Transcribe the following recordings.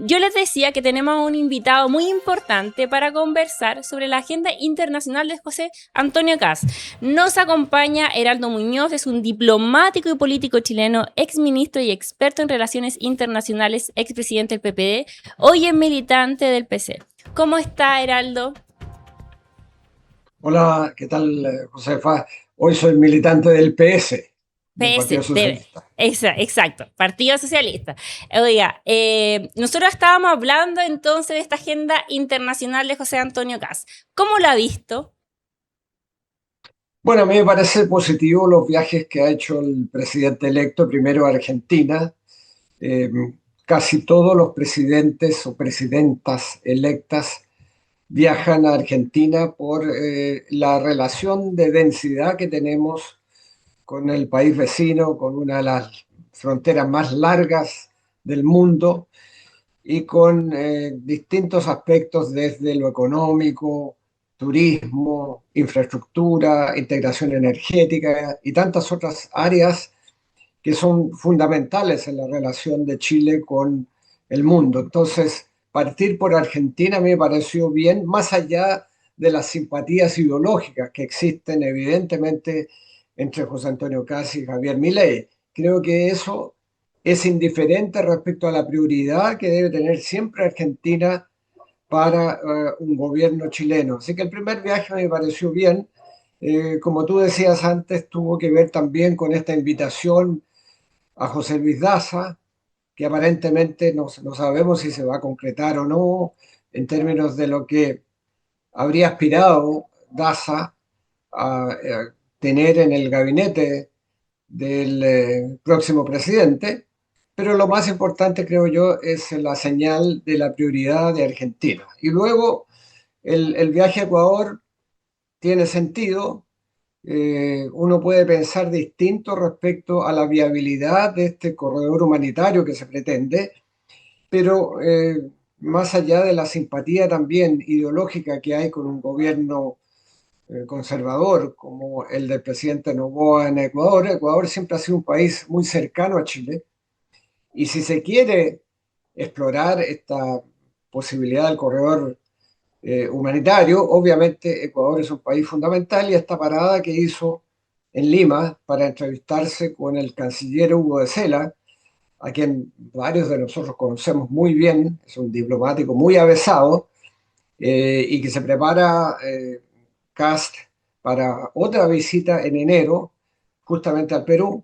yo les decía que tenemos un invitado muy importante para conversar sobre la agenda internacional de José Antonio Kast. Nos acompaña Heraldo Muñoz, es un diplomático y político chileno, exministro y experto en relaciones internacionales, expresidente del PPD, hoy es militante del PC. ¿Cómo está, Heraldo? Hola, ¿qué tal, Josefa? Hoy soy militante del PS, del Partido PS, Socialista. exacto, Partido Socialista. Oiga, nosotros estábamos hablando entonces de esta agenda internacional de José Antonio Kast. ¿Cómo lo ha visto? Bueno, a mí me parece positivo los viajes que ha hecho el presidente electo, primero a Argentina. Eh, Casi todos los presidentes o presidentas electas viajan a Argentina por la relación de densidad que tenemos con el país vecino, con una de las fronteras más largas del mundo y con distintos aspectos desde lo económico, turismo, infraestructura, integración energética y tantas otras áreas que son fundamentales en la relación de Chile con el mundo. Entonces, partir por Argentina me pareció bien, más allá de las simpatías ideológicas que existen evidentemente entre José Antonio Kast y Javier Milei. Creo que eso es indiferente respecto a la prioridad que debe tener siempre Argentina para un gobierno chileno. Así que el primer viaje me pareció bien. Como tú decías antes, tuvo que ver también con esta invitación a José Luis Daza, que aparentemente no sabemos si se va a concretar o no en términos de lo que habría aspirado Daza a tener en el gabinete del próximo presidente, pero lo más importante, creo yo, es la señal de la prioridad de Argentina. Y luego el viaje a Ecuador tiene sentido. Uno puede pensar distinto respecto a la viabilidad de este corredor humanitario que se pretende, pero más allá de la simpatía también ideológica que hay con un gobierno conservador como el del presidente Noboa en Ecuador, Ecuador siempre ha sido un país muy cercano a Chile y si se quiere explorar esta posibilidad del corredor humanitario, obviamente Ecuador es un país fundamental y esta parada que hizo en Lima para entrevistarse con el canciller Hugo de Sela, a quien varios de nosotros conocemos muy bien, es un diplomático muy avesado y que se prepara Kast para otra visita en enero, justamente al Perú.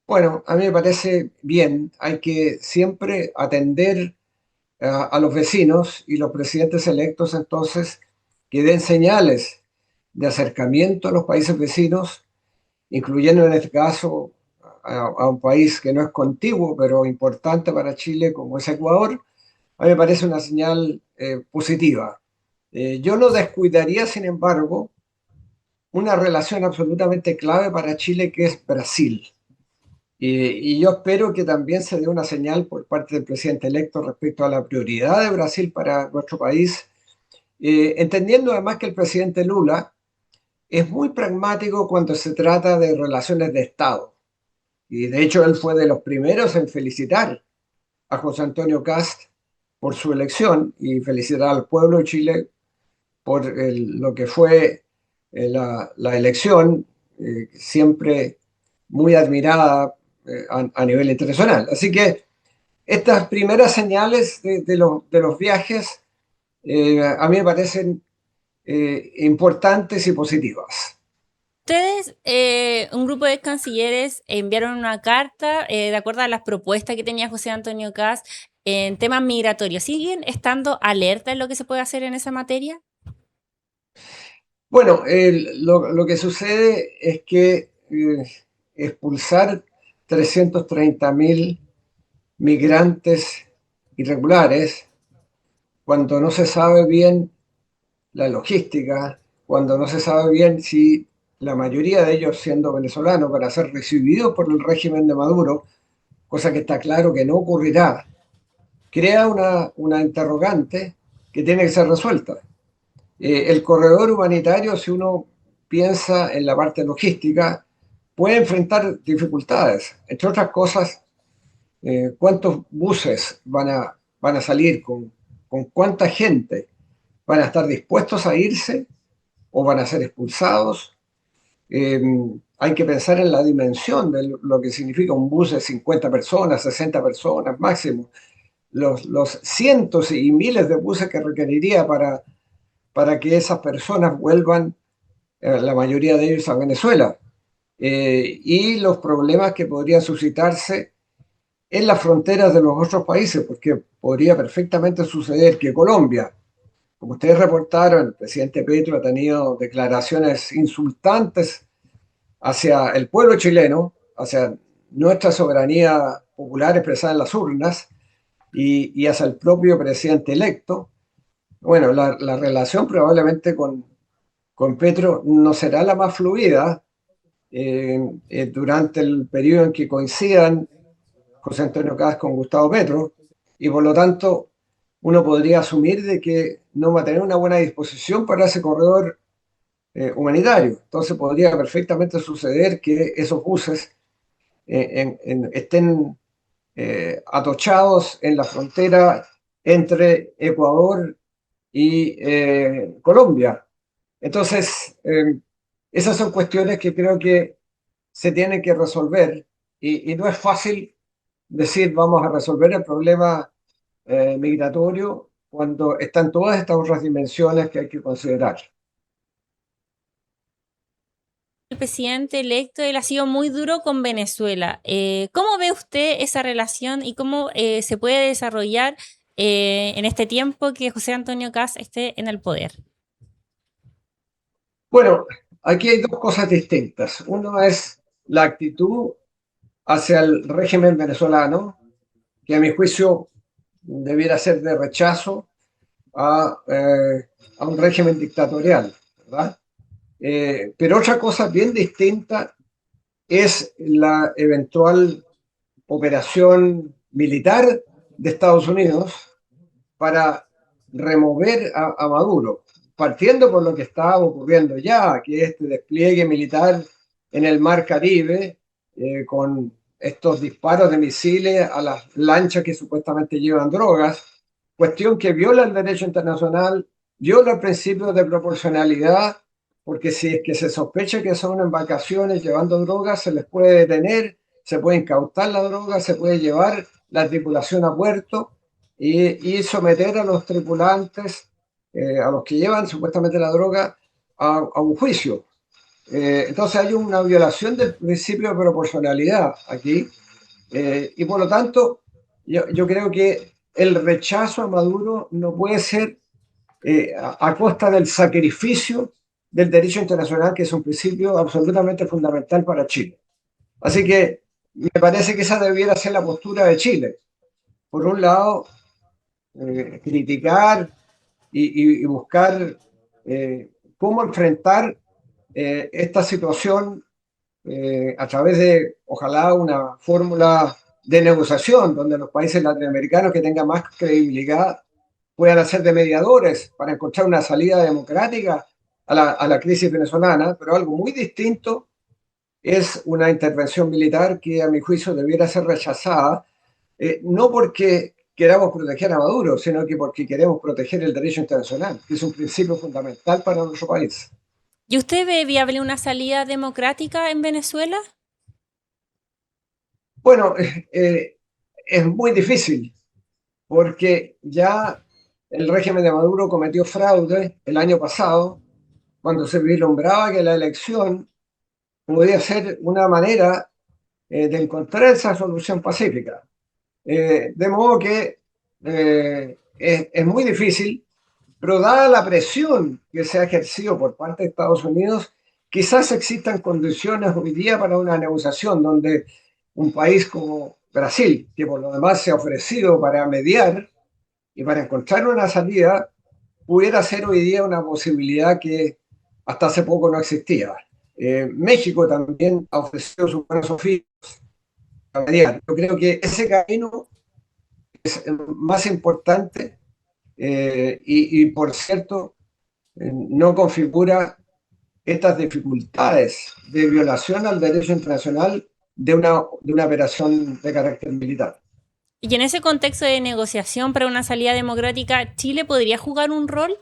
Bueno, a mí me parece bien, hay que siempre atender a los vecinos y los presidentes electos entonces que den señales de acercamiento a los países vecinos, incluyendo en este caso a un país que no es contiguo, pero importante para Chile como es Ecuador, a mí me parece una señal positiva. Yo no descuidaría, sin embargo, una relación absolutamente clave para Chile que es Brasil. Y yo espero que también se dé una señal por parte del presidente electo respecto a la prioridad de Brasil para nuestro país, entendiendo además que el presidente Lula es muy pragmático cuando se trata de relaciones de Estado. Y de hecho él fue de los primeros en felicitar a José Antonio Kast por su elección y felicitar al pueblo de Chile por lo que fue la elección, siempre muy admirada a nivel internacional. Así que estas primeras señales de los viajes a mí me parecen importantes y positivas. Ustedes, un grupo de cancilleres, enviaron una carta de acuerdo a las propuestas que tenía José Antonio Kast en temas migratorios. ¿Siguen estando alerta en lo que se puede hacer en esa materia? Bueno, lo que sucede es que expulsar 330.000 migrantes irregulares, cuando no se sabe bien la logística, cuando no se sabe bien si la mayoría de ellos siendo venezolanos van a ser recibidos por el régimen de Maduro, cosa que está claro que no ocurrirá, crea una interrogante que tiene que ser resuelta. El corredor humanitario, si uno piensa en la parte logística, puede enfrentar dificultades. Entre otras cosas, ¿cuántos buses van a van a salir, con cuánta gente van a estar dispuestos a irse o van a ser expulsados. Eh, Hay que pensar en la dimensión de lo que significa un bus de 50 personas, 60 personas máximo, los cientos y miles de buses que requeriría para que esas personas vuelvan, la mayoría de ellos a Venezuela, y los problemas que podrían suscitarse en las fronteras de los otros países, porque podría perfectamente suceder que Colombia, como ustedes reportaron, el presidente Petro ha tenido declaraciones insultantes hacia el pueblo chileno, hacia nuestra soberanía popular expresada en las urnas y hacia el propio presidente electo. Bueno, la relación probablemente con Petro no será la más fluida durante el periodo en que coincidan José Antonio Caz con Gustavo Petro, y por lo tanto uno podría asumir de que no va a tener una buena disposición para ese corredor humanitario. Entonces podría perfectamente suceder que esos buses estén atochados en la frontera entre Ecuador y Colombia. Entonces, esas son cuestiones que creo que se tienen que resolver, y no es fácil decir vamos a resolver el problema migratorio cuando están todas estas otras dimensiones que hay que considerar. El presidente electo, él ha sido muy duro con Venezuela. ¿Cómo ve usted esa relación y cómo se puede desarrollar en este tiempo que José Antonio Kast esté en el poder? Bueno, aquí hay dos cosas distintas. Uno es la actitud hacia el régimen venezolano, que a mi juicio debiera ser de rechazo a un régimen dictatorial, ¿verdad? Pero otra cosa bien distinta es la eventual operación militar de Estados Unidos para remover a Maduro, partiendo por lo que está ocurriendo ya, que es este despliegue militar en el Mar Caribe, con estos disparos de misiles a las lanchas que supuestamente llevan drogas, cuestión que viola el derecho internacional, viola el principio de proporcionalidad, porque si es que se sospecha que son embarcaciones llevando drogas, se les puede detener, se puede incautar la droga, se puede llevar la tripulación a puerto y someter a los tripulantes, a los que llevan supuestamente la droga, a un juicio. Entonces hay una violación del principio de proporcionalidad aquí, y por lo tanto yo creo que el rechazo a Maduro no puede ser a costa del sacrificio del derecho internacional, que es un principio absolutamente fundamental para Chile. Así que me parece que esa debiera ser la postura de Chile. Por un lado, criticar y buscar cómo enfrentar esta situación a través de, ojalá, una fórmula de negociación donde los países latinoamericanos que tengan más credibilidad puedan hacer de mediadores para encontrar una salida democrática a la crisis venezolana, pero algo muy distinto es una intervención militar que a mi juicio debiera ser rechazada, no porque queramos proteger a Maduro, sino que porque queremos proteger el derecho internacional, que es un principio fundamental para nuestro país. ¿Y usted ve viable una salida democrática en Venezuela? Bueno, es muy difícil porque ya el régimen de Maduro cometió fraude el año pasado cuando se vislumbraba que la elección podía ser una manera de encontrar esa solución pacífica. De modo que es muy difícil, pero dada la presión que se ha ejercido por parte de Estados Unidos, quizás existan condiciones hoy día para una negociación donde un país como Brasil, que por lo demás se ha ofrecido para mediar y para encontrar una salida, pudiera ser hoy día una posibilidad que hasta hace poco no existía. México también ha ofrecido sus buenos oficios a mediar. Yo creo que ese camino es más importante, por cierto, no configura estas dificultades de violación al derecho internacional de una operación de carácter militar. Y en ese contexto de negociación para una salida democrática, ¿Chile podría jugar un rol?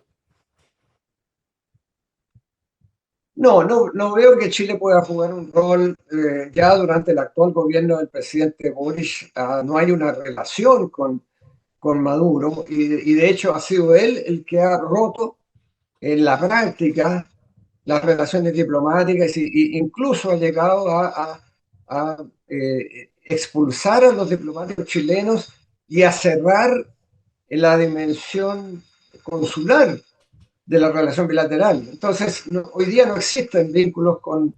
No veo que Chile pueda jugar un rol. Ya durante el actual gobierno del presidente Boric, no hay una relación con Maduro y de hecho ha sido él el que ha roto en la práctica las relaciones diplomáticas y incluso ha llegado a expulsar a los diplomáticos chilenos y a cerrar la dimensión consular de la relación bilateral. Entonces, hoy día no existen vínculos con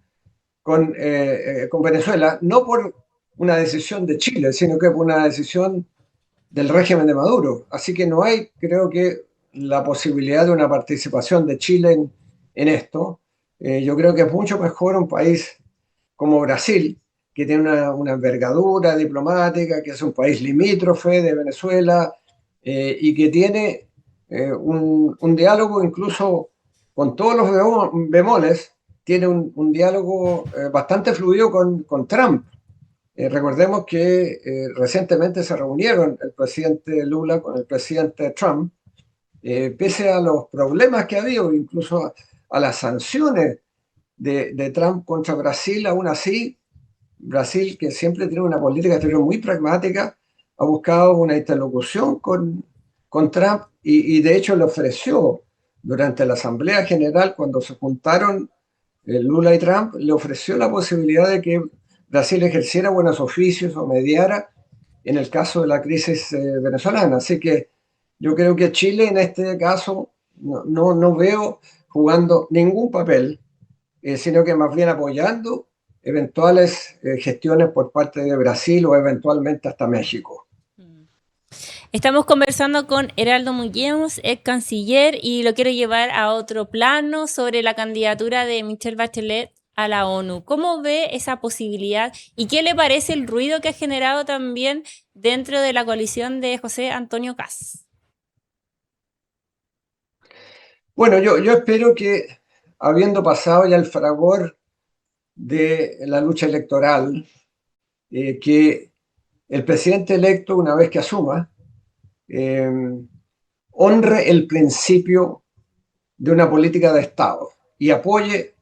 Venezuela, no por una decisión de Chile, sino que por una decisión del régimen de Maduro. Así que no hay, creo que, la posibilidad de una participación de Chile en esto. Yo creo que es mucho mejor un país como Brasil, que tiene una envergadura diplomática, que es un país limítrofe de Venezuela y que tiene un diálogo incluso con todos los bemoles, tiene un diálogo bastante fluido con Trump. Recordemos que recientemente se reunieron el presidente Lula con el presidente Trump, pese a los problemas que ha habido, incluso a las sanciones de Trump contra Brasil. Aún así, Brasil, que siempre tiene una política exterior muy pragmática, ha buscado una interlocución con Trump y de hecho le ofreció durante la Asamblea General, cuando se juntaron Lula y Trump, le ofreció la posibilidad de que Brasil ejerciera buenos oficios o mediara en el caso de la crisis venezolana. Así que yo creo que Chile en este caso no veo jugando ningún papel, sino que más bien apoyando eventuales gestiones por parte de Brasil o eventualmente hasta México. Estamos conversando con Heraldo Muñoz, ex canciller, y lo quiero llevar a otro plano sobre la candidatura de Michelle Bachelet a la ONU. ¿Cómo ve esa posibilidad y qué le parece el ruido que ha generado también dentro de la coalición de José Antonio Kast? Bueno, yo espero que, habiendo pasado ya el fragor de la lucha electoral, que el presidente electo, una vez que asuma, eh, honre el principio de una política de Estado y apoye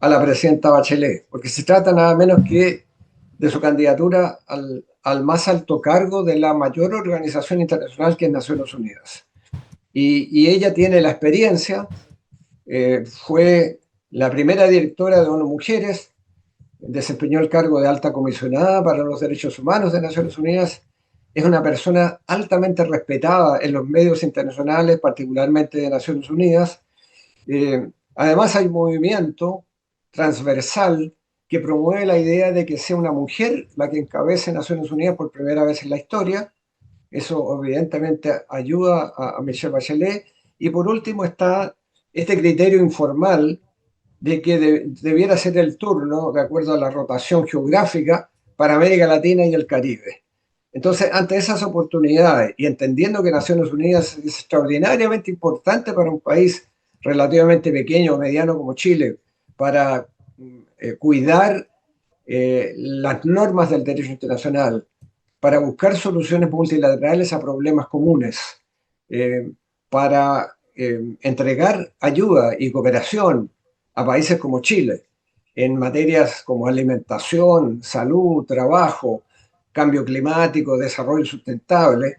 a la presidenta Bachelet, porque se trata nada menos que de su candidatura al más alto cargo de la mayor organización internacional, que es Naciones Unidas. Y ella tiene la experiencia, fue la primera directora de ONU Mujeres, desempeñó el cargo de alta comisionada para los derechos humanos de Naciones Unidas, es una persona altamente respetada en los medios internacionales, particularmente de Naciones Unidas. Además hay un movimiento transversal que promueve la idea de que sea una mujer la que encabece Naciones Unidas por primera vez en la historia. Eso evidentemente ayuda a Michelle Bachelet. Y por último está este criterio informal de que debiera ser el turno, de acuerdo a la rotación geográfica, para América Latina y el Caribe. Entonces, ante esas oportunidades y entendiendo que Naciones Unidas es extraordinariamente importante para un país relativamente pequeño o mediano como Chile, para cuidar las normas del derecho internacional, para buscar soluciones multilaterales a problemas comunes, para entregar ayuda y cooperación a países como Chile en materias como alimentación, salud, trabajo, cambio climático, desarrollo sustentable.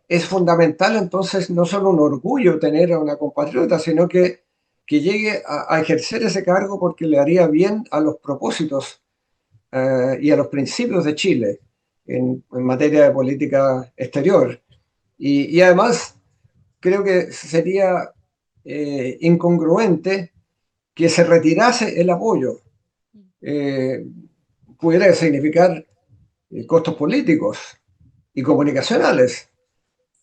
Es fundamental entonces no solo un orgullo tener a una compatriota, sino que llegue a ejercer ese cargo porque le haría bien a los propósitos y a los principios de Chile en materia de política exterior. Y además creo que sería incongruente que se retirase el apoyo. Eh, Pudiera significar costos políticos y comunicacionales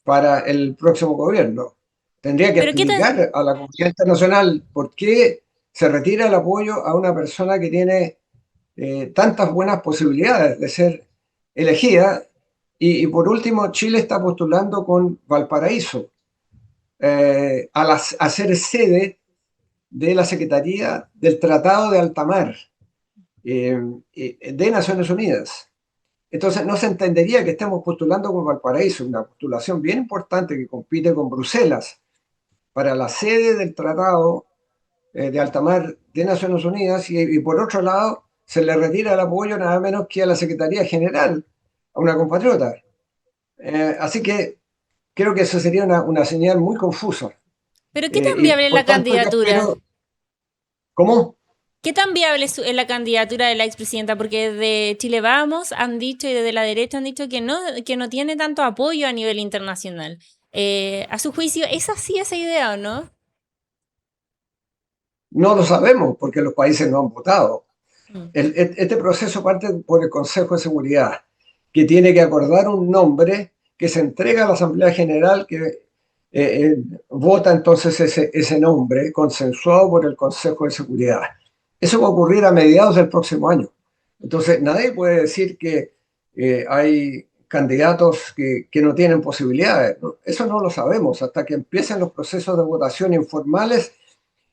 para el próximo gobierno. Tendría que Pero qué tan, explicar a la comunidad internacional por qué se retira el apoyo a una persona que tiene tantas buenas posibilidades de ser elegida. Y por último, Chile está postulando con Valparaíso a ser sede de la Secretaría del Tratado de Alta Mar de Naciones Unidas. Entonces no se entendería que estemos postulando con Valparaíso, una postulación bien importante que compite con Bruselas para la sede del Tratado de Alta Mar de Naciones Unidas y por otro lado se le retira el apoyo nada menos que a la Secretaría General, a una compatriota. Así que creo que eso sería una señal muy confusa. Pero ¿qué tan Y viable es por la tanto yo candidatura? espero, ¿cómo? ¿Qué tan viable es la candidatura de la expresidenta? Porque de Chile Vamos han dicho y desde la derecha han dicho que no tiene tanto apoyo a nivel internacional. A su juicio, ¿es así esa idea o no? No lo sabemos porque los países no han votado. Mm. Este proceso parte por el Consejo de Seguridad, que tiene que acordar un nombre que se entrega a la Asamblea General, que vota entonces ese nombre consensuado por el Consejo de Seguridad. Eso va a ocurrir a mediados del próximo año. Entonces, nadie puede decir que hay candidatos que no tienen posibilidades. ¿No? Eso no lo sabemos hasta que empiecen los procesos de votación informales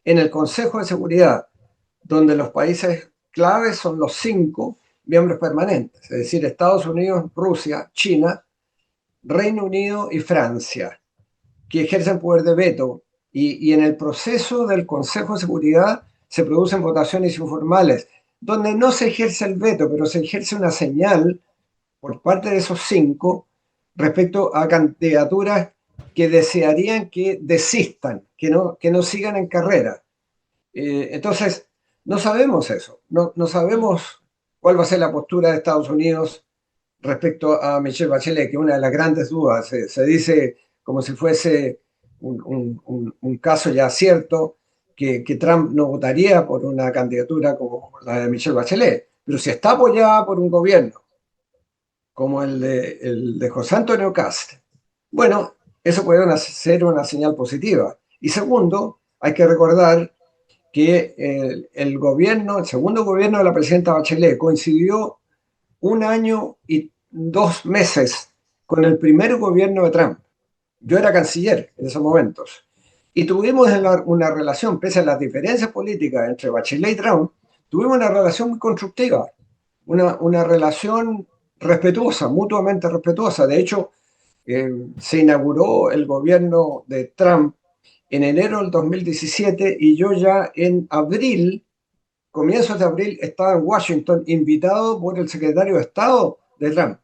en el Consejo de Seguridad, donde los países claves son los 5 miembros permanentes, es decir, Estados Unidos, Rusia, China, Reino Unido y Francia, que ejercen poder de veto. Y en el proceso del Consejo de Seguridad se producen votaciones informales, donde no se ejerce el veto, pero se ejerce una señal por parte de esos 5 respecto a candidaturas que desearían que desistan, que no sigan en carrera. Entonces, no sabemos eso, no sabemos cuál va a ser la postura de Estados Unidos respecto a Michelle Bachelet, que es una de las grandes dudas. Se dice como si fuese un caso ya cierto que Trump no votaría por una candidatura como la de Michelle Bachelet, pero si está apoyada por un gobierno como el de José Antonio Cast, bueno, eso puede ser una señal positiva. Y segundo, hay que recordar que el segundo gobierno de la presidenta Bachelet coincidió 1 año y 2 meses con el primer gobierno de Trump. Yo era canciller en esos momentos. Y tuvimos una relación, pese a las diferencias políticas entre Bachelet y Trump, tuvimos una relación muy constructiva, una relación respetuosa, mutuamente respetuosa. De hecho, se inauguró el gobierno de Trump en enero del 2017 y yo ya en abril, comienzos de abril, estaba en Washington invitado por el secretario de Estado de Trump.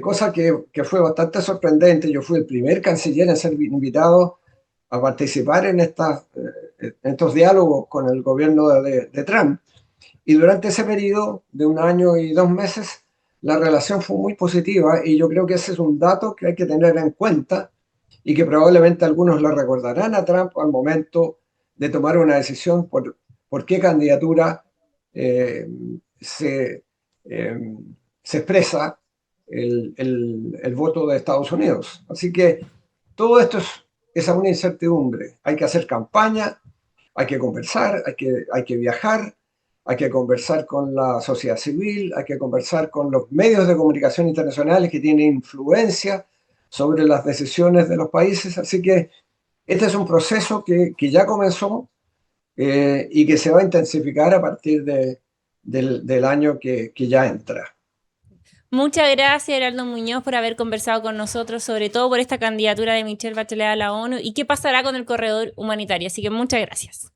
Cosa que fue bastante sorprendente. Yo fui el primer canciller en ser invitado a participar en estos diálogos con el gobierno de Trump. Y durante ese periodo de 1 año y 2 meses, la relación fue muy positiva y yo creo que ese es un dato que hay que tener en cuenta y que probablemente algunos le recordarán a Trump al momento de tomar una decisión por qué candidatura eh, se, eh, se expresa el voto de Estados Unidos. Así que todo esto es aún incertidumbre. Hay que hacer campaña, hay que conversar, hay que viajar, hay que conversar con la sociedad civil, hay que conversar con los medios de comunicación internacionales que tienen influencia sobre las decisiones de los países. Así que este es un proceso que ya comenzó y que se va a intensificar a partir del año que ya entra. Muchas gracias, Heraldo Muñoz, por haber conversado con nosotros, sobre todo por esta candidatura de Michelle Bachelet a la ONU y qué pasará con el corredor humanitario. Así que muchas gracias.